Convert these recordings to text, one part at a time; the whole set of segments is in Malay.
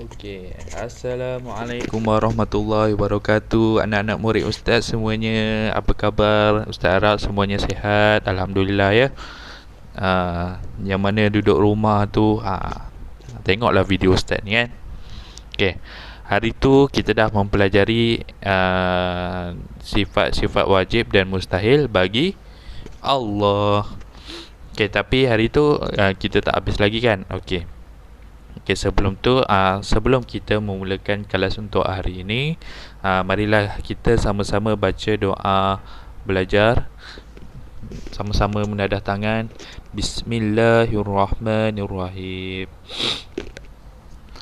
Okey, Assalamualaikum warahmatullahi wabarakatuh. Anak-anak murid Ustaz semuanya, apa khabar? Ustaz harap semuanya sihat. Alhamdulillah ya. Yang mana duduk rumah tu, tengoklah video Ustaz ni kan. Okey. Hari tu kita dah mempelajari sifat-sifat wajib dan mustahil bagi Allah. Okey, tapi hari tu kita tak habis lagi kan? Okey. Okay, sebelum tu, sebelum kita memulakan kelas untuk hari ini, marilah kita sama-sama baca doa belajar, sama-sama menadah tangan. Bismillahirrahmanirrahim.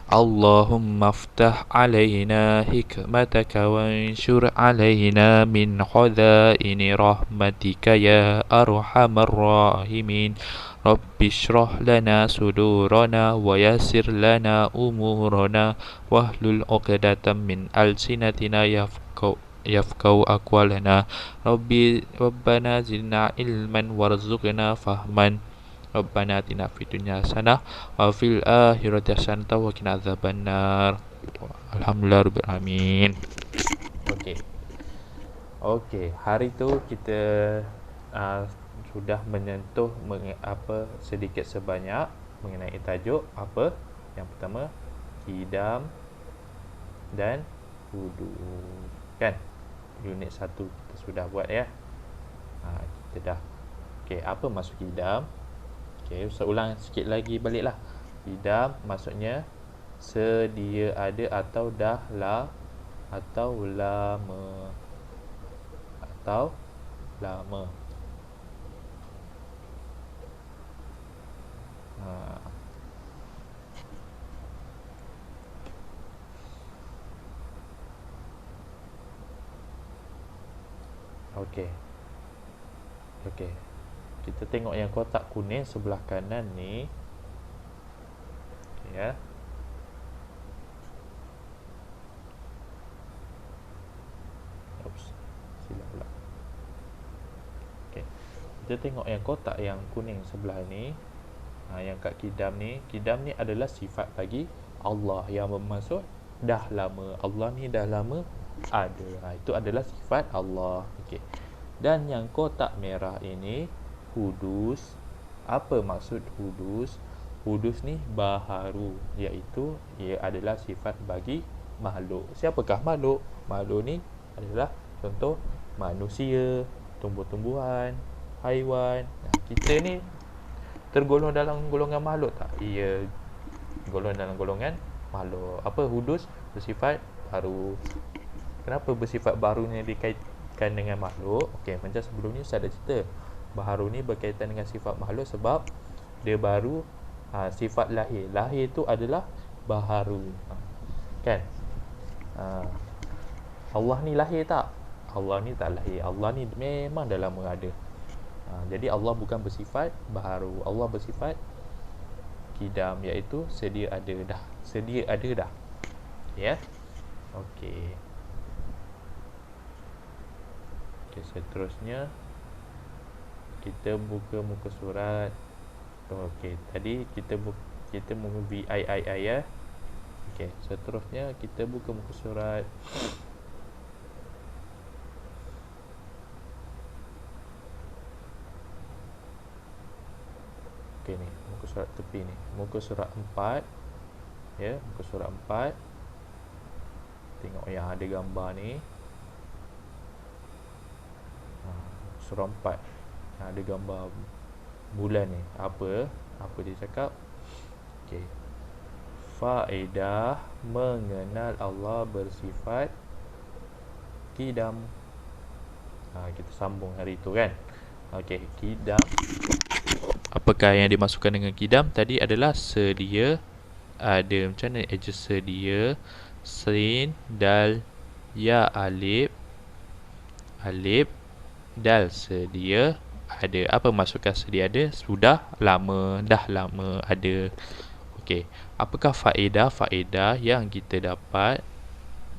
Allahumma aftah alaina hikmataka wanshur alaina min khadaini rahmatika ya arhamar rahimin. Rabbi shrah lana sudurana wa yassir lana umurana wahlul 'uqdatam min alsinatina yafqahu aqwalana. Rabbana zidna ilman warzuqna fahman. Rabbana atina fid dunya hasanah wa fil akhirati hasanah wa qina adzabannar. Alhamdulillahirabbil alamin. Okey, hari tu kita sudah menyentuh sedikit sebanyak mengenai tajuk apa? Yang pertama, qidam dan hudud. Kan? Unit 1 kita sudah buat ya. Kita dah. Okey, apa maksud qidam? Okey, saya ulang sikit lagi baliklah. Qidam maksudnya sedia ada atau dah lah atau lama. Atau lama. Okey. Kita tengok yang kotak kuning sebelah kanan ni. Okay, ya. Silap pula. Okey. Kita tengok yang kotak yang kuning sebelah ni. Yang kat qidam ni. Qidam ni adalah sifat bagi Allah, yang bermaksud dah lama. Allah ni dah lama ada. Itu adalah sifat Allah. Okey. Dan yang kotak merah ini hudus. Apa maksud hudus? Hudus ni baharu, iaitu ia adalah sifat bagi makhluk. Siapakah makhluk? Makhluk ni adalah contoh manusia, tumbuh-tumbuhan, haiwan. Kita ni tergolong dalam golongan makhluk tak? Ia golong dalam golongan makhluk. Apa hudus? Bersifat baru. Kenapa bersifat barunya dikaitkan dengan makhluk? Okey, macam sebelum ni saya ada cerita. Baharu ni berkaitan dengan sifat makhluk sebab dia baru. Sifat lahir. Lahir tu adalah baharu. Kan? Allah ni lahir tak? Allah ni tak lahir. Allah ni memang dah lama ada. Jadi Allah bukan bersifat baharu. Allah bersifat qidam, iaitu sedia ada dah. Sedia ada dah. Ya. Okey. Seterusnya kita buka muka surat. Okey, tadi kita mengubi ai ya. Okey, seterusnya kita buka muka surat. Okey ni, muka surat tepi ni. Muka surat 4. Ya, muka surat 4. Tengok yang ada gambar ni. Surah 4 ada gambar bulan ni. Apa dia cakap? Okey. Faedah mengenal Allah bersifat qidam. Kita sambung hari tu kan. Okey, qidam. Apakah yang dimasukkan dengan qidam? Tadi adalah sedia ada. Macam mana adjust sedia? Sin, dal, ya, alif, dal, sedia ada. Apa maksudkan sedia ada? Sudah lama, dah lama ada. Okey, apakah faedah? Faedah yang kita dapat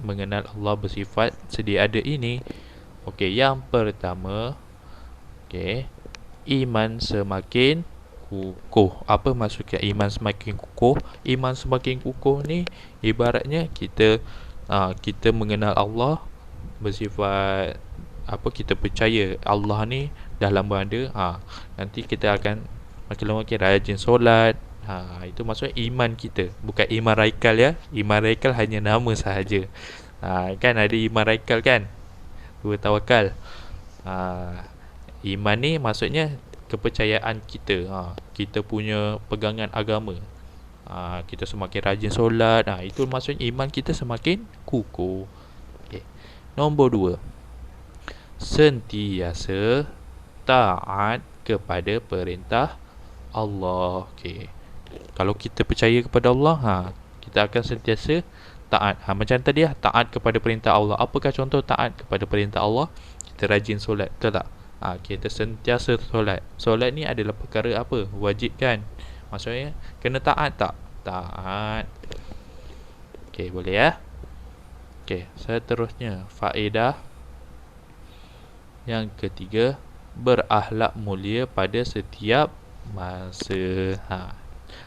mengenal Allah bersifat sedia ada ini. Okey, yang pertama, okey, iman semakin kukuh. Apa maksudnya iman semakin kukuh? Iman semakin kukuh ni ibaratnya kita mengenal Allah, bersifat apa, kita percaya Allah ni dalam berada. Nanti kita akan makin lama makin rajin solat. Itu maksudnya iman kita, bukan iman raikal ya. Iman raikal hanya nama sahaja. Kan ada iman raikal kan, dua tawakal. Iman ni maksudnya kepercayaan kita, kita punya pegangan agama. Kita semakin rajin solat, itu maksudnya iman kita semakin kukuh. Okay. Nombor 2, sentiasa taat kepada perintah Allah. Okay. Kalau kita percaya kepada Allah, kita akan sentiasa taat. Macam tadi taat kepada perintah Allah. Apakah contoh taat kepada perintah Allah? Kita rajin solat, betul tak? Kita sentiasa solat. Solat ni adalah perkara apa? Wajib kan? Maksudnya kena taat tak? Taat. Okey, boleh ya? Okey, seterusnya faedah yang ketiga, berakhlak mulia pada setiap masa.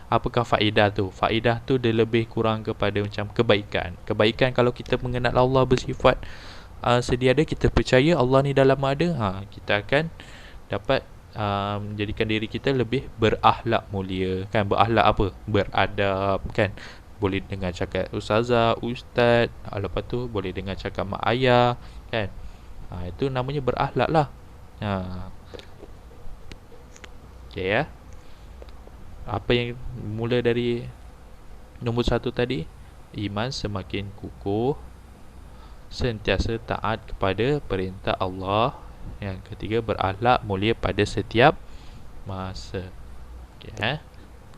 Apakah faedah tu? Faedah tu dia lebih kurang kepada macam kebaikan. Kebaikan kalau kita mengenal Allah bersifat sedia ada, kita percaya Allah ni dalam ada, kita akan dapat menjadikan diri kita lebih berakhlak mulia kan. Berakhlak apa? Beradab kan. Boleh dengar cakap ustazah, ustaz, lepas tu boleh dengar cakap mak ayah kan. Itu namanya berakhlak lah. Okay ya. Apa yang mula dari nombor 1 tadi, iman semakin kukuh, sentiasa taat kepada perintah Allah. Yang ketiga, berakhlak mulia pada setiap masa. Okay,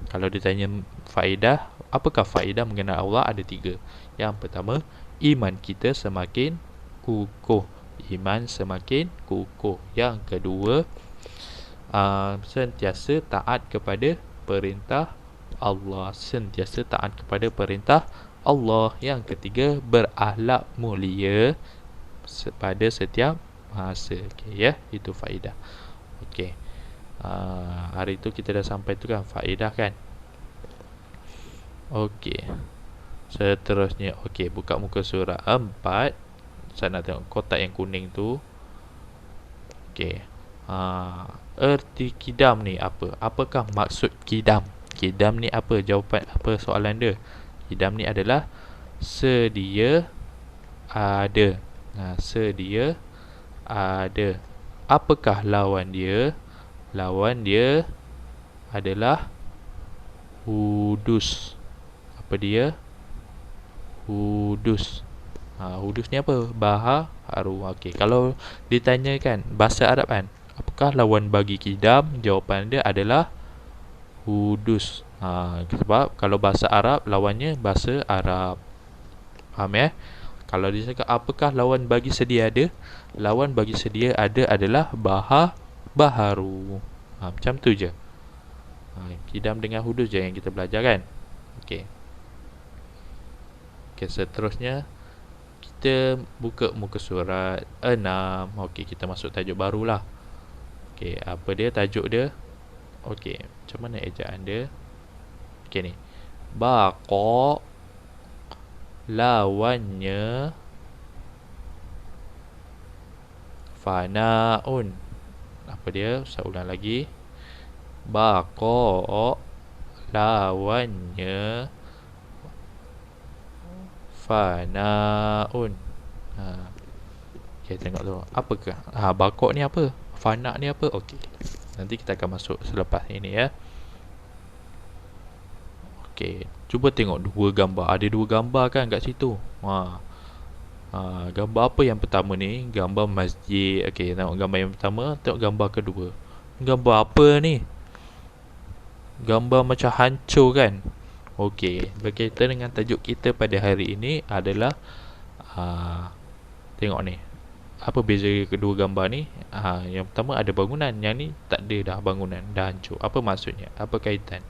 Kalau ditanya faedah, apakah faedah mengenal Allah? Ada 3. Yang pertama, iman kita semakin kukuh. Iman semakin kukuh. Yang kedua, sentiasa taat kepada perintah Allah. Sentiasa taat kepada perintah Allah. Yang ketiga, berakhlak mulia pada setiap masa. Okay, itu faedah. Okay. Hari tu kita dah sampai tu kan, faedah kan. Okay. Seterusnya, okay, buka muka surat 4. Saya nak tengok kotak yang kuning tu. Okay. Erti kidam ni apa? Apakah maksud kidam? Kidam ni apa? Jawapan apa soalan dia? Kidam ni adalah sedia ada. Sedia ada. Apakah lawan dia? Lawan dia adalah hudus. Apa dia? Hudus. Hudus ni apa? Baharu. Okey, kalau ditanyakan bahasa Arab kan, apakah lawan bagi kidam? Jawapan dia adalah hudus. Sebab kalau bahasa Arab lawannya bahasa Arab. Faham ya? Kalau dia cakap apakah lawan bagi sedia ada? Lawan bagi sedia ada adalah baharu. Macam tu je. Kidam dengan hudus je yang kita belajar kan. Okey. Okey, seterusnya kita buka muka surat 6. Okey, kita masuk tajuk barulah. Okey, apa dia tajuk dia? Okey, macam mana ejaan dia? Okey ni. Baqa lawannya fanaun. Apa dia? Saya ulang lagi. Baqa lawannya fanaun. Okay, tengok tu. Apakah? Baqa ni apa? Fana ni apa? Okey. Nanti kita akan masuk selepas ini ya. Okey, cuba tengok dua gambar. Ada dua gambar kan kat situ. Gambar apa yang pertama ni? Gambar masjid. Okey, tengok gambar yang pertama, tengok gambar kedua. Gambar apa ni? Gambar macam hancur kan? Okey, berkaitan dengan tajuk kita pada hari ini adalah tengok ni. Apa beza kedua gambar ni? Yang pertama ada bangunan, yang ni tak ada dah bangunan, dah hancur. Apa maksudnya? Apa kaitan?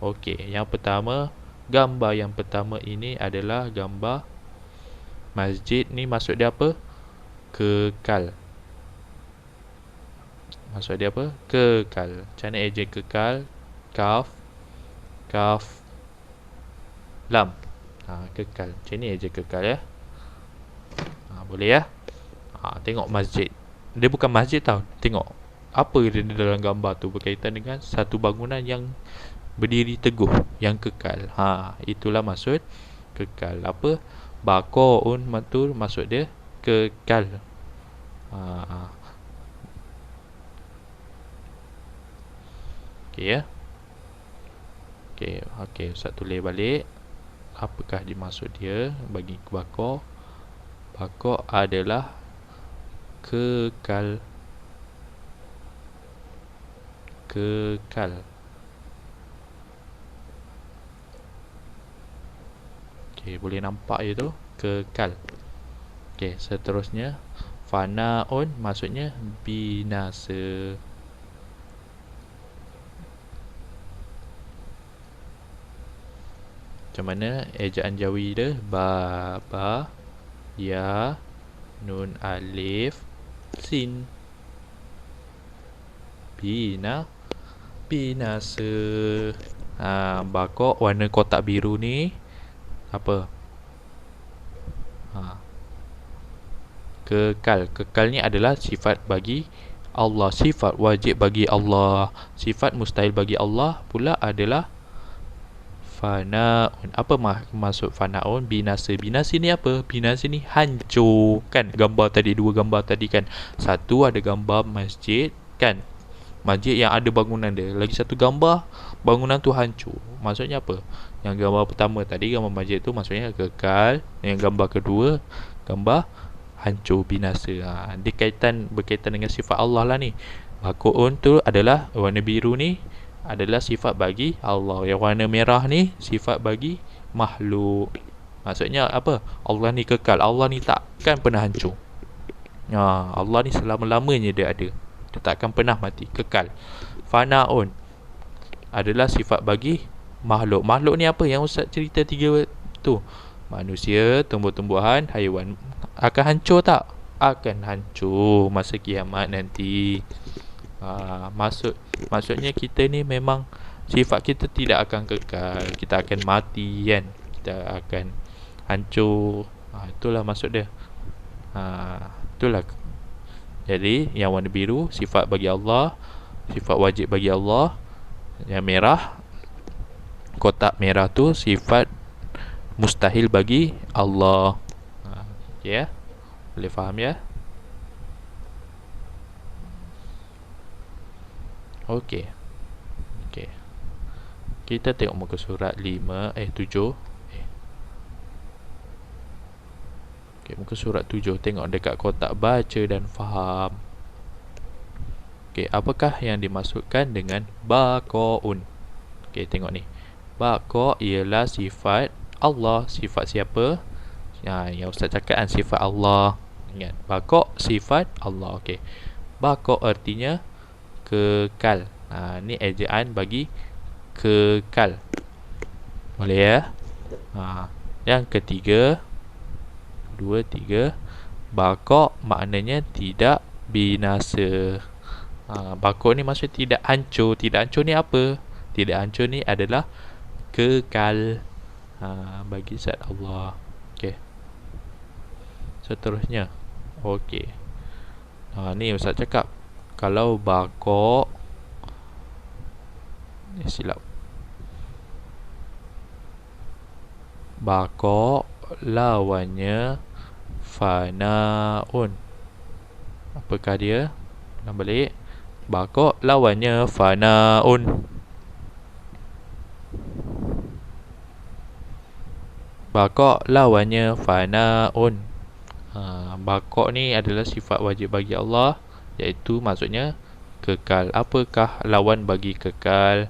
Okey, yang pertama, gambar yang pertama ini adalah gambar masjid ni. Maksud dia apa? Kekal. Maksud dia apa? Kekal. Macam mana ejen kekal? kaf, kaf, lam. Kekal. Macam ni aja kekal ya. Boleh ya. Tengok masjid. Dia bukan masjid tau. Tengok apa dia dalam gambar tu berkaitan dengan satu bangunan yang berdiri teguh, yang kekal. Itulah maksud kekal. Apa? Baqaun tu maksud dia kekal. Okey ya. Okey, Ustaz tulis balik. Apakah dimaksud dia bagi baqa? Baqa adalah kekal. Kekal. Okey, boleh nampak je tu, kekal. Okey, seterusnya fanaun maksudnya binasa. Macam mana ejaan jawi dia? Ba, ya, nun alif, sin. Binasa. Baqa warna kotak biru ni apa? Kekal. Kekal ni adalah sifat bagi Allah, sifat wajib bagi Allah. Sifat mustahil bagi Allah pula adalah fanaun. Apa maksud fanaun? Binasa. Binasa ni apa? Binasa ni hancur. Kan gambar tadi, dua gambar tadi kan. Satu ada gambar masjid kan, masjid yang ada bangunan dia. Lagi satu gambar bangunan tu hancur. Maksudnya apa? Yang gambar pertama tadi, gambar masjid tu maksudnya kekal. Yang gambar kedua, gambar hancur, binasa. Dia berkaitan dengan sifat Allah lah ni. Baqaun tu adalah warna biru ni adalah sifat bagi Allah. Yang warna merah ni sifat bagi makhluk. Maksudnya apa? Allah ni kekal. Allah ni takkan pernah hancur. Allah ni selama-lamanya dia ada. Dia takkan pernah mati. Kekal. Fanaun adalah sifat bagi makhluk. Makhluk ni apa? Yang Ustaz cerita tiga tu. Manusia, tumbuh-tumbuhan, haiwan. Akan hancur tak? Akan hancur masa kiamat nanti. Maksudnya kita ni memang sifat kita tidak akan kekal. Kita akan mati kan. Kita akan hancur. Itulah maksud dia. Itulah. Jadi yang warna biru sifat bagi Allah, sifat wajib bagi Allah. Yang merah, kotak merah tu sifat mustahil bagi Allah. Okay ya. Boleh faham ya? Okey. Kita tengok muka surat 7. Muka surat 7. Tengok dekat kotak baca dan faham. Apakah yang dimaksudkan dengan baqaun? Tengok ni. Baqa ialah sifat Allah. Sifat siapa? Yang Ustaz cakap kan, sifat Allah. Ingat, baqa sifat Allah. Baqa artinya kekal. Ni ejaan bagi kekal. Boleh ya? Yang ketiga, 2, 3. Baqa maknanya tidak binasa. Baqa ni maksud tidak hancur. Tidak hancur ni apa? Tidak hancur ni adalah kekal bagi zat Allah. Seterusnya. Ni Ustaz cakap, kalau baqa silap. Baqa lawannya fanaun. Apakah dia? Ulang balik. Baqa lawannya fanaun. Baqa lawannya fanaun. Baqa ni adalah sifat wajib bagi Allah, iaitu maksudnya kekal. Apakah lawan bagi kekal?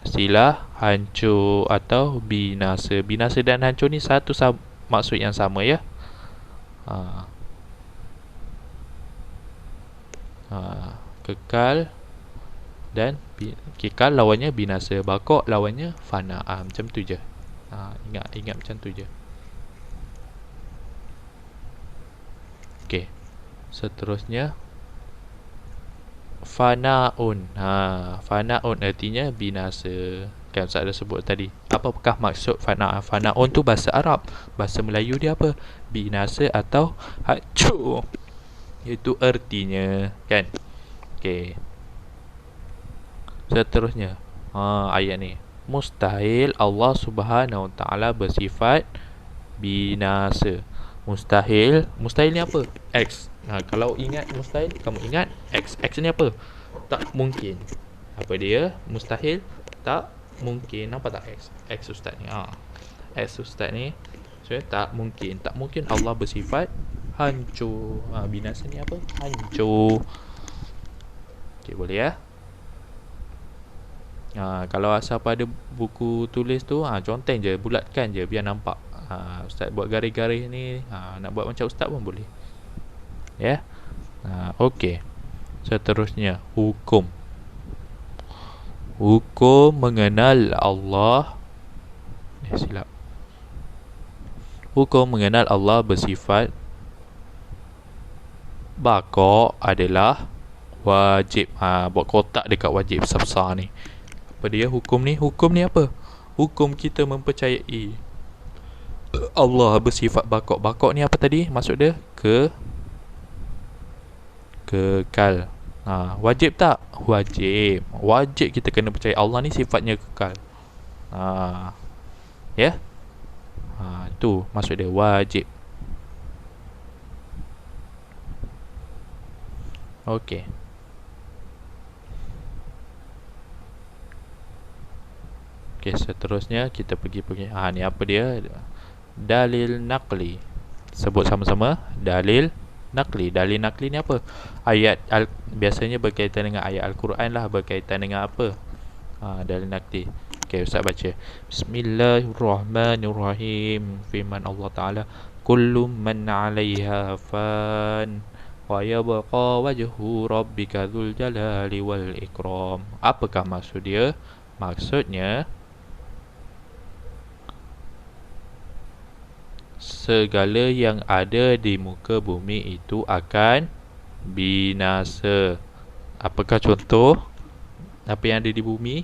Pastilah hancur atau binasa. Binasa dan hancur ni satu maksud yang sama ya. Kekal dan kekal lawannya binasa. Baqa lawannya fana. Macam tu je. Ingat macam tu je. Seterusnya Fanaun. Fanaun artinya binasa. Kan Ustaz dah sebut tadi. Apakah maksud fana? Fanaun tu bahasa Arab. Bahasa Melayu dia apa? Binasa atau hancur. Itu artinya, kan? Okey. Seterusnya. Ayat ni. Mustahil Allah Subhanahu Wa Taala bersifat binasa. Mustahil. Mustahil ni apa? X. Kalau ingat mustahil, kamu ingat X. X ni apa? Tak mungkin. Apa dia? Mustahil. Tak mungkin. Nampak tak X? X Ustaz ni. X Ustaz ni. So, tak mungkin. Tak mungkin Allah bersifat hancur. Binasa ni apa? Hancur. Okey, boleh ya? Kalau asal pada buku tulis tu, conteng je, bulatkan je biar nampak. Ustaz buat garis-garis ni, nak buat macam Ustaz pun boleh. Ya. Okey. Seterusnya, hukum. Hukum mengenal Allah. Silap. Hukum mengenal Allah bersifat baqa adalah wajib. Buat kotak dekat wajib besar-besar ni. Apa dia hukum ni? Hukum ni apa? Hukum kita mempercayai Allah bersifat baqa. Baqa ni apa tadi? Maksud dia kekal. Wajib tak? Wajib. Wajib kita kena percaya Allah ni sifatnya kekal. Ya? Tu maksud dia wajib. Okey. Okey, seterusnya kita pergi. Ni apa dia? Dalil naqli. Sebut sama-sama. Dalil naqli. Dalil naqli ni apa? Ayat biasanya berkaitan dengan ayat Al-Quran lah. Berkaitan dengan apa? Dalil naqli. Okey, Ustaz baca. Bismillahirrahmanirrahim. Firman Allah Ta'ala, kullu man 'alaiha fan wa yabqa wajhu rabbika dzul jalali wal ikram. Apakah maksud dia? Maksudnya segala yang ada di muka bumi itu akan binasa. Apakah contoh apa yang ada di bumi?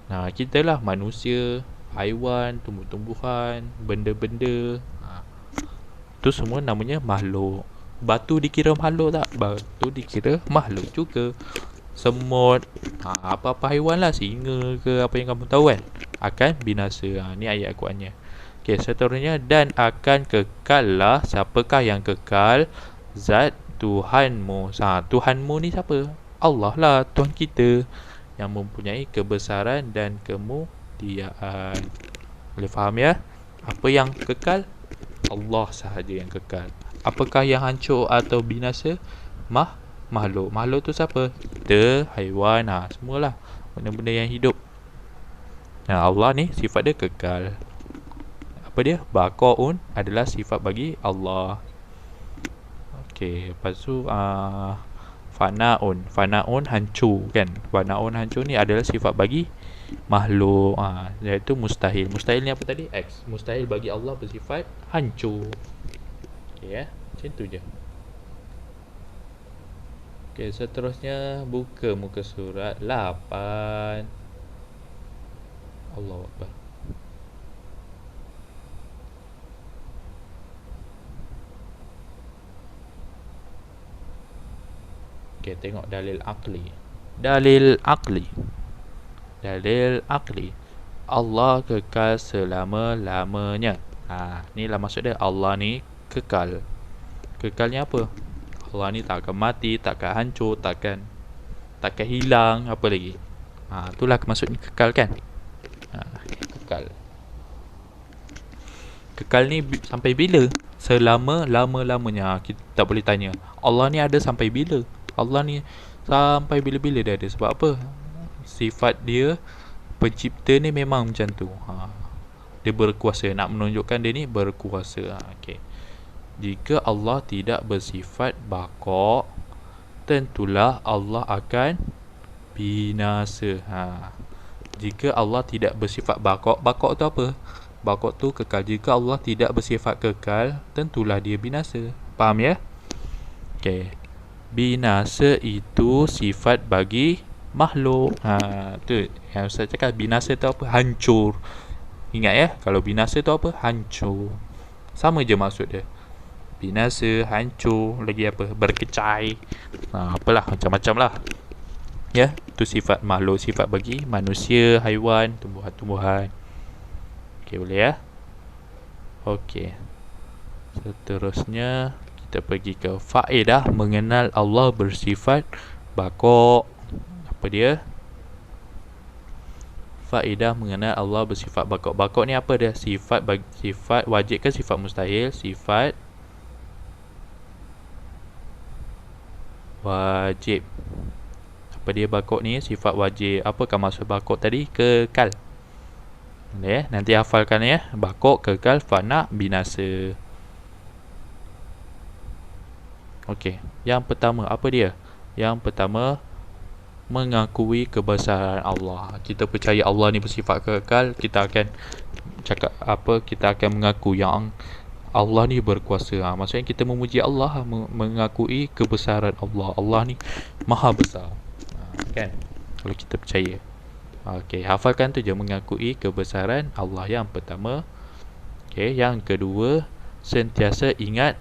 Kita lah manusia, haiwan, tumbuh-tumbuhan, benda-benda. Itu semua namanya makhluk. Batu dikira makhluk tak? Batu dikira makhluk juga. Semut, apa-apa haiwan lah, singa ke apa yang kamu tahu kan, akan binasa. Ni ayat Al-Qurannya. Okey, seterusnya, dan akan kekal lah. Siapakah yang kekal? Zat Tuhanmu. Tuhanmu ni siapa? Allah lah, Tuhan kita yang mempunyai kebesaran dan kemuliaan. Boleh faham ya? Apa yang kekal? Allah sahaja yang kekal. Apakah yang hancur atau binasa? Makhluk. Makhluk tu siapa? Kita, haiwan, semualah benda-benda yang hidup. Allah ni sifat dia kekal. Apa dia? Baqaun adalah sifat bagi Allah. Okey, lepas tu Fanaun hancur kan. Fanaun hancur ni adalah sifat bagi makhluk. Iaitu mustahil. Mustahil ni apa tadi? X. Mustahil bagi Allah bersifat hancur. Okey ya. Macam tu je. Okey, seterusnya buka muka surat 8. Allahu Akbar. Okey, tengok dalil akli. Dalil akli. Allah kekal selama-lamanya. Inilah maksud dia. Allah ni kekal. Kekalnya apa? Allah ni tak akan mati, tak akan hancur, takkan hilang, apa lagi? Itulah maksudnya kekal kan? Kekal. Kekal ni sampai bila? Selama-lama-lamanya. Kita tak boleh tanya Allah ni ada sampai bila? Allah ni sampai bila-bila dia ada. Sebab apa? Sifat dia, pencipta ni memang macam tu. Dia berkuasa. Nak menunjukkan dia ni berkuasa. Okey. Jika Allah tidak bersifat baqa, tentulah Allah akan binasa. Jika Allah tidak bersifat baqa tu apa? Baqa tu kekal. Jika Allah tidak bersifat kekal, tentulah dia binasa. Faham ya? Okey. Binasa itu sifat bagi makhluk. Tu yang saya cakap, binasa tu apa? Hancur. Ingat ya, kalau binasa tu apa? Hancur. Sama je maksud dia. Binasa, hancur, lagi apa? Berkecai. Apalah, macam-macam lah. Ya, tu sifat makhluk, sifat bagi manusia, haiwan, tumbuhan-tumbuhan. Okey, boleh ya? Okey. Seterusnya kita pergi ke faedah mengenal Allah bersifat baqo. Apa dia? Faedah mengenal Allah bersifat baqo. Baqo ni apa dia? Sifat sifat wajib ke sifat mustahil? Sifat wajib. Apa dia baqo ni? Sifat wajib. Apakah maksud baqo tadi? Kekal. Ya, nanti hafalkan ya. Baqo, kekal, fana, binasa. Okey, yang pertama apa dia? Yang pertama, mengakui kebesaran Allah. Kita percaya Allah ni bersifat kekal, kita akan cakap apa? Kita akan mengaku yang Allah ni berkuasa. Maksudnya kita memuji Allah, mengakui kebesaran Allah. Allah ni maha besar. Kan? Kalau kita percaya. Okey, hafalkan tu je, mengakui kebesaran Allah yang pertama. Okey, yang kedua, sentiasa ingat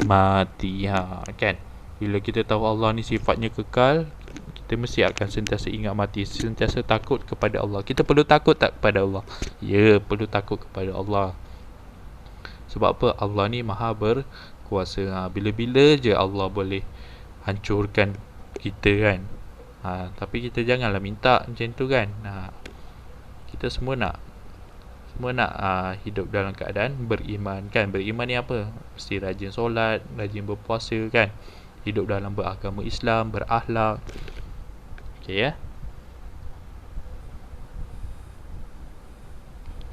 mati. Kan? Bila kita tahu Allah ni sifatnya kekal, kita mesti akan sentiasa ingat mati, sentiasa takut kepada Allah. Kita perlu takut tak kepada Allah? Ya, perlu takut kepada Allah. Sebab apa? Allah ni maha berkuasa. Bila-bila je Allah boleh hancurkan kita kan. Tapi kita janganlah minta macam tu kan. Kita semua nak hidup dalam keadaan beriman kan. Beriman ni apa? Mesti rajin solat, rajin berpuasa kan. Hidup dalam beragama Islam, berakhlak. Okey ya.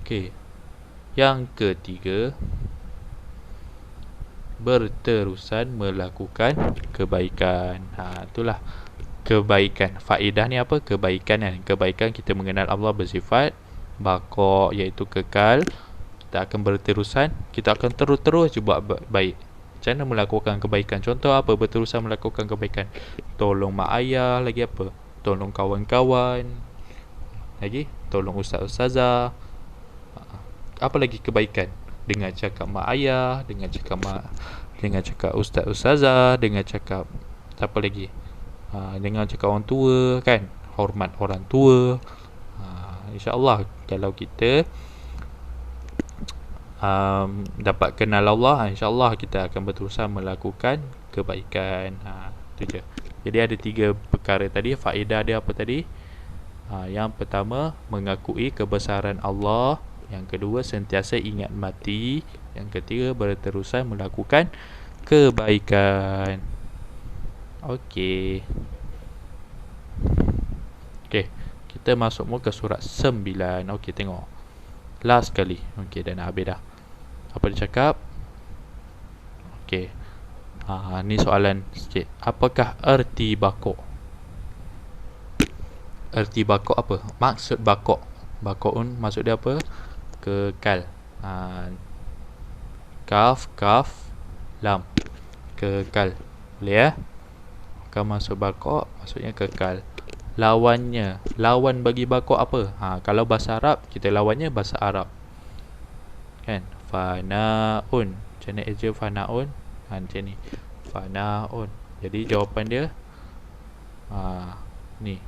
Okey. Yang ketiga, berterusan melakukan kebaikan. Itulah kebaikan. Faedah ni apa? Kebaikan kan. Kebaikan, kita mengenal Allah bersifat baqo, iaitu kekal. Kita akan berterusan, kita akan terus-terus je buat baik. Macam mana melakukan kebaikan? Contoh apa berterusan melakukan kebaikan? Tolong mak ayah, lagi apa? Tolong kawan-kawan, lagi tolong ustaz-ustazah. Apa lagi kebaikan? Dengan cakap mak ayah, dengan cakap ustaz-ustazah, dengan cakap apa lagi? Dengan cakap orang tua kan, hormat orang tua. InsyaAllah kalau kita dapat kenal Allah, InsyaAllah kita akan berterusan melakukan kebaikan. Itu je. Jadi ada 3 perkara tadi. Faedah dia apa tadi? Yang pertama, mengakui kebesaran Allah. Yang kedua, sentiasa ingat mati. Yang ketiga, berterusan melakukan kebaikan. Okey. Kita masuk muka surat 9. Okey, tengok. Last sekali. Okey, dah nak habis dah. Apa dia cakap? Okey. Ni soalan sikit. Apakah erti baqo? Erti baqo apa? Maksud baqo. Baqo'un maksud dia apa? Kekal. Kaf, lam. Kekal. Boleh ya? Kalau masuk baqo maksudnya kekal. Lawannya, lawan bagi baqo apa? Kalau bahasa Arab, kita lawannya bahasa Arab. Kan? Fana'un. Macam mana eja fana'un? Macam ni. Fana'un. Jadi jawapan dia ni.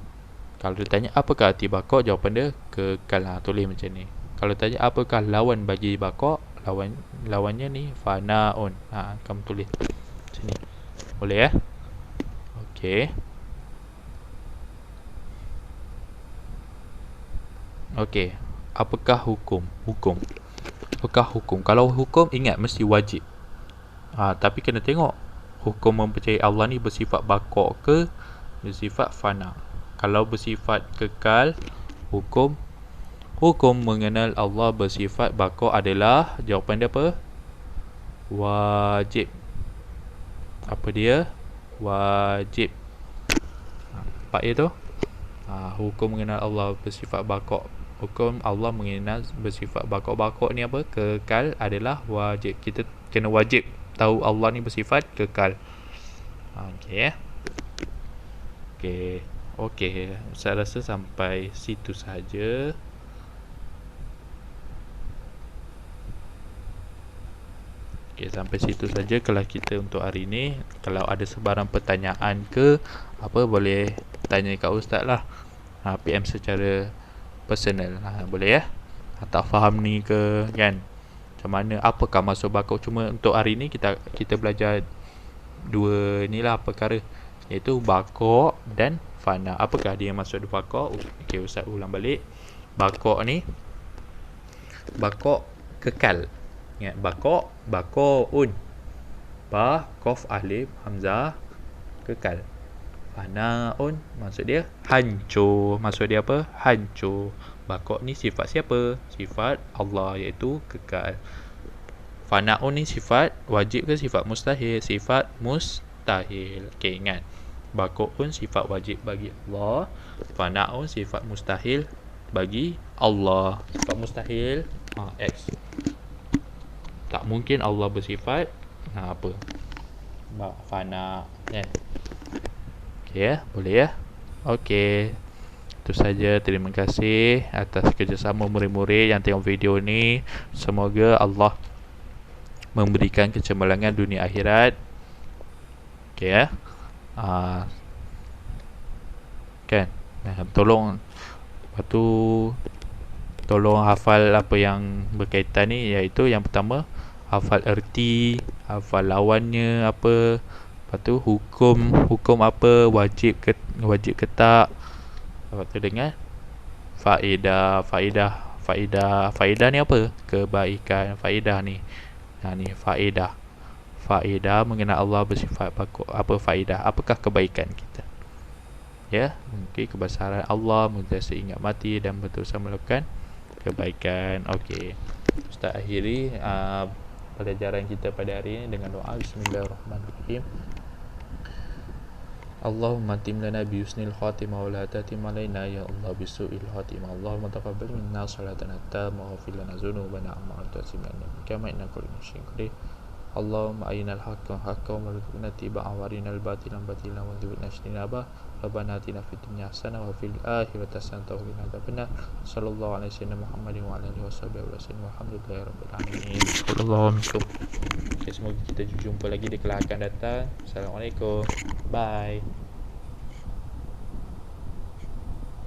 Kalau dia tanya apakah arti baqo, jawapan dia kekal. Tulis macam ni. Kalau tanya apakah lawan bagi baqo, lawannya ni fana'un. Kamu tulis macam ni. Boleh ya? Okey. Okey. Apakah hukum? Apakah hukum? Kalau hukum, ingat mesti wajib. Tapi kena tengok hukum mempercayai Allah ni bersifat baqo ke bersifat fana. Kalau bersifat kekal, hukum mengenal Allah bersifat baqo adalah, jawapan dia apa? Wajib. Apa dia? Wajib. Nampak ya tu? Hukum mengenal Allah bersifat baqo. Hukum Allah mengenal bersifat baqo. Baqo ni apa? Kekal adalah wajib. Kita kena wajib tahu Allah ni bersifat kekal. Okey. Okey. Okey, saya rasa sampai situ saja. Okey, sampai situ saja kelas kita untuk hari ini. Kalau ada sebarang pertanyaan ke apa, boleh tanya kat ustaz lah. PM secara personal. Boleh ya? Tak faham ni ke kan? Macam mana, apakah masuk bakok? Cuma untuk hari ni kita belajar dua ni lah perkara, iaitu bakok dan fana. Apakah dia yang masuk di bakok? Okey, ustaz ulang balik. Bakok ni, bakok kekal. Ingat, bakok, bakoun. Ba, kof, alif, hamzah, kekal. Fanaun, maksud dia hancur. Maksud dia apa? Hancur. Bakok ni sifat siapa? Sifat Allah, iaitu kekal. Fanaun ni sifat wajib ke sifat mustahil? Sifat mustahil. Okey, ingat. Bakok pun sifat wajib bagi Allah. Fanaun sifat mustahil bagi Allah. Sifat mustahil, X. Tak mungkin Allah bersifat apa? Fana, kan? Okey ya, boleh ya. Okey. Itu saja. Terima kasih atas kerjasama murid-murid yang tengok video ni. Semoga Allah memberikan kecemerlangan dunia akhirat. Okey ya. Kan? Tolong, lepas tu tolong hafal apa yang berkaitan ni, iaitu yang pertama hafal erti, hafal lawannya apa, lepas tu hukum apa, wajib ke tak, lepas tu dengar faedah ni apa, kebaikan. Faedah ni, ni faedah mengenal Allah bersifat apa faedah, apakah kebaikan kita ya. Mungkin kebesaran Allah, sentiasa ingat mati dan berusaha melakukan kebaikan. Okey, Ustaz akhiri pelajaran kita pada hari ini dengan doa. Bismillahirrahmanirrahim. Allahumma tim lana bi husnil khatimah wa la tatim alaina ya Allah bi su'il khatimah. Allahumma taqabbal minna salatana tamma wa fil lana dzunubana amma anta simana kama inna kullu syai'in qadir. Allahumma arinal haqqa haqqan warzuqna tibaa warinal batilan batilan warzuqna ijtinaba. Rabbana atina fid dunya hasanah wa fil akhirati hasanah wa qina adzabannar. Sallallahu alaihi wasallam Muhammadin wa alihi wasallam. Walhamdulillahirabbil alamin. Assalamualaikum. Okay, semoga kita jumpa lagi di kelas akan datang. Assalamualaikum. Bye.